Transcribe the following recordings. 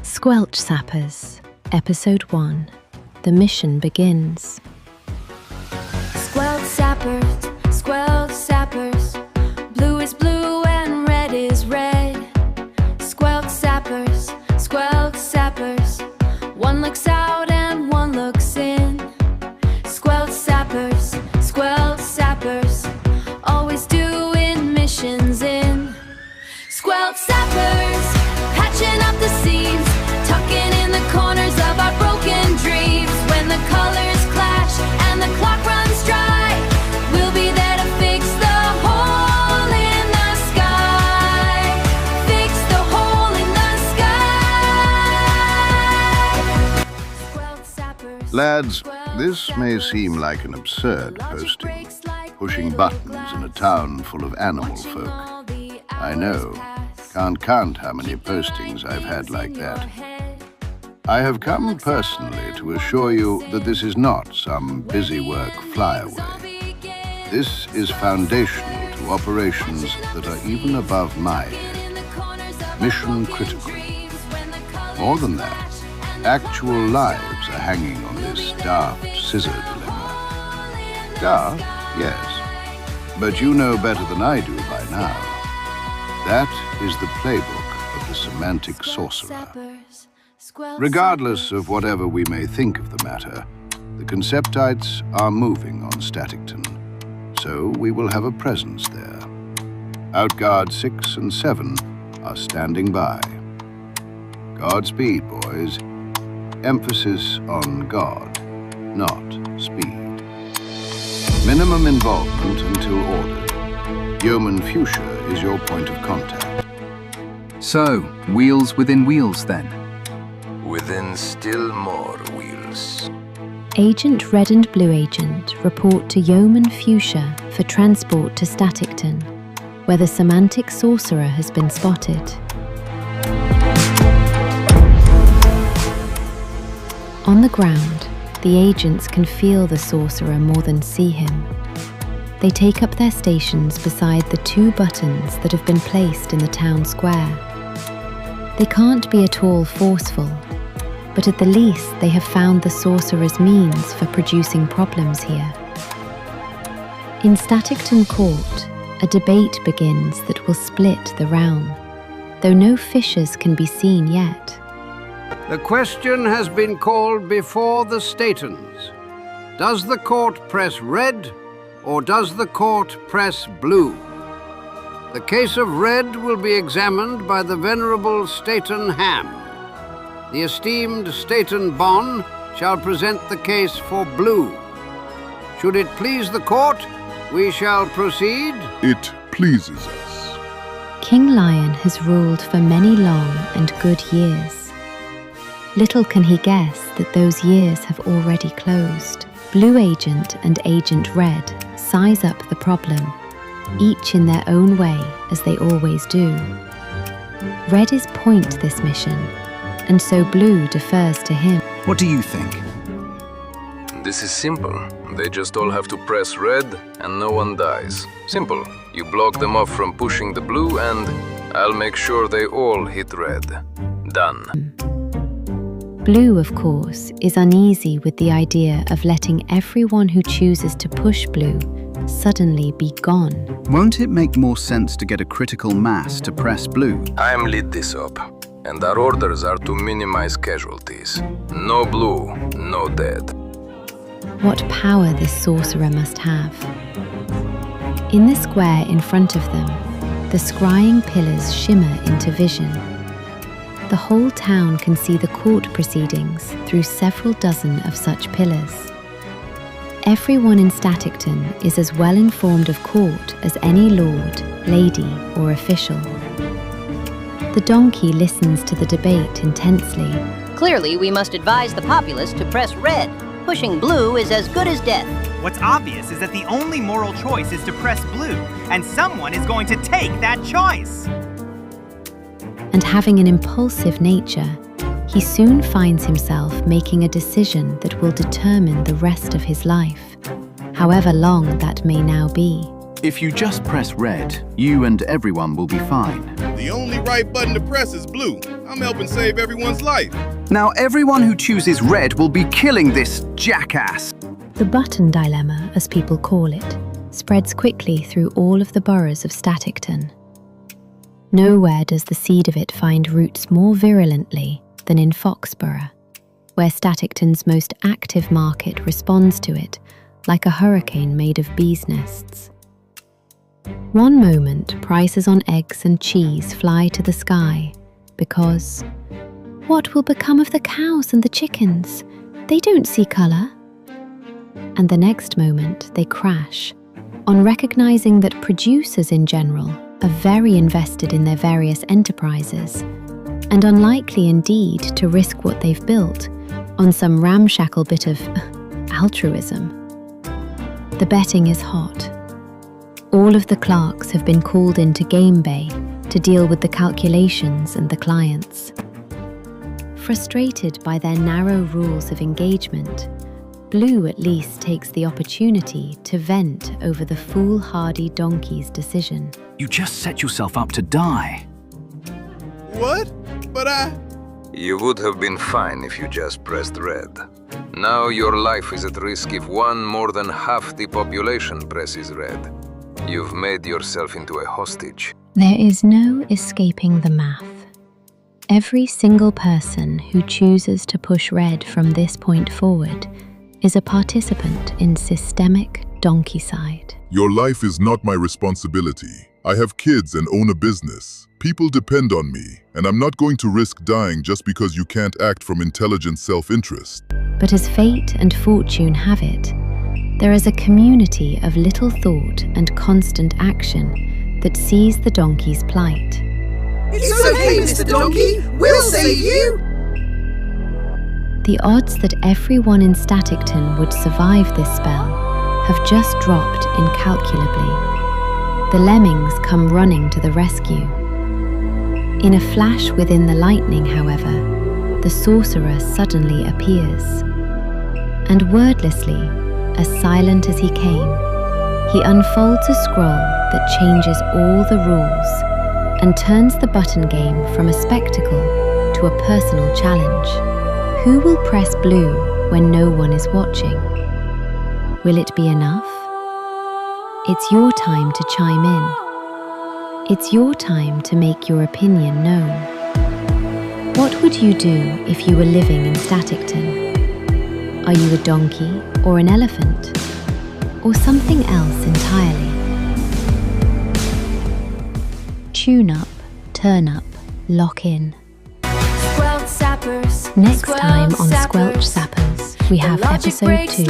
Squelch Sappers, Episode 1. The mission begins. Squelch sappers, blue is blue and red is red. Squelch sappers, one looks out and one looks in. Squelch sappers, always doing missions in. Squelch sappers, patching up the seams, tucking in the corners of our broken dreams. When the colors clash and the clock runs dry, we'll be there to fix the hole in the sky. Fix the hole in the sky. Squelch sappers. Lads, this may seem like an absurd posting, pushing buttons in a town full of animal folk. I know. Can't count how many postings I've had like that. I have come personally to assure you that this is not some busy work flyaway. This is foundational to operations that are even above my head. Mission critical. More than that, actual lives are hanging on this daft scissor dilemma. Daft, yes, but you know better than I do by now. That is the playbook of the semantic sorcerer. Regardless of whatever we may think of the matter, the Conceptites are moving on Staticton, so we will have a presence there. Outguard 6 and 7 are standing by. Godspeed, boys. Emphasis on God, not speed. Minimum involvement until ordered. Yeoman Fuchsia is your point of contact. So, wheels within wheels then? Within still more wheels. Agent Red and Blue Agent report to Yeoman Fuchsia for transport to Staticton, where the semantic sorcerer has been spotted. On the ground, the agents can feel the sorcerer more than see him. They take up their stations beside the 2 buttons that have been placed in the town square. They can't be at all forceful, but at the least they have found the sorcerer's means for producing problems here. In Staticton Court, a debate begins that will split the realm, though no fissures can be seen yet. The question has been called before the Statons. Does the court press red, or does the court press blue? The case of red will be examined by the Venerable Staton Ham. The esteemed Staton Bon shall present the case for blue. Should it please the court, we shall proceed. It pleases us. King Lion has ruled for many long and good years. Little can he guess that those years have already closed. Blue Agent and Agent Red size up the problem, each in their own way, as they always do. Red is point this mission, and so Blue defers to him. What do you think? This is simple. They just all have to press red and no one dies. Simple. You block them off from pushing the blue and I'll make sure they all hit red. Done. Blue, of course, is uneasy with the idea of letting everyone who chooses to push blue suddenly be gone. Won't it make more sense to get a critical mass to press blue? I'm lead this up, and our orders are to minimize casualties. No blue, no dead. What power this sorcerer must have. In the square in front of them, the scrying pillars shimmer into vision. The whole town can see the court proceedings through several dozen of such pillars. Everyone in Staticton is as well informed of court as any lord, lady, or official. The donkey listens to the debate intensely. Clearly, we must advise the populace to press red. Pushing blue is as good as death. What's obvious is that the only moral choice is to press blue, and someone is going to take that choice. And having an impulsive nature, he soon finds himself making a decision that will determine the rest of his life, however long that may now be. If you just press red, you and everyone will be fine. The only right button to press is blue. I'm helping save everyone's life. Now everyone who chooses red will be killing this jackass. The button dilemma, as people call it, spreads quickly through all of the boroughs of Staticton. Nowhere does the seed of it find roots more virulently than in Foxborough, where Staticton's most active market responds to it like a hurricane made of bees' nests. One moment, prices on eggs and cheese fly to the sky because, what will become of the cows and the chickens? They don't see colour. And the next moment, they crash on recognizing that producers in general are very invested in their various enterprises and unlikely indeed to risk what they've built on some ramshackle bit of altruism. The betting is hot. All of the clerks have been called into Game Bay to deal with the calculations and the clients. Frustrated by their narrow rules of engagement, Blue at least takes the opportunity to vent over the foolhardy donkey's decision. You just set yourself up to die. What? But You would have been fine if you just pressed red. Now your life is at risk if one more than half the population presses red. You've made yourself into a hostage. There is no escaping the math. Every single person who chooses to push red from this point forward is a participant in systemic donkeycide. Your life is not my responsibility. I have kids and own a business. People depend on me, and I'm not going to risk dying just because you can't act from intelligent self-interest. But as fate and fortune have it, there is a community of little thought and constant action that sees the donkey's plight. It's okay, Mr. Donkey. We'll save you. The odds that everyone in Staticton would survive this spell have just dropped incalculably. The lemmings come running to the rescue. In a flash within the lightning, however, the sorcerer suddenly appears. And wordlessly, as silent as he came, he unfolds a scroll that changes all the rules and turns the button game from a spectacle to a personal challenge. Who will press blue when no one is watching? Will it be enough? It's your time to chime in. It's your time to make your opinion known. What would you do if you were living in Staticton? Are you a donkey or an elephant? Or something else entirely? Tune up, turn up, lock in. Squelch sappers. Next time on Squelch Sappers, we have episode 2.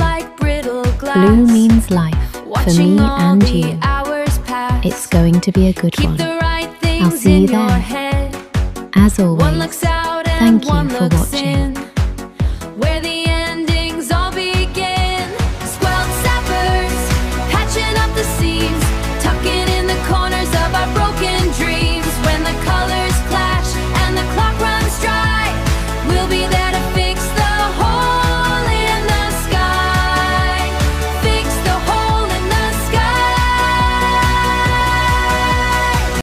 Blue means life for me and you. It's going to be a good one. I'll see you there. As always, thank you for watching.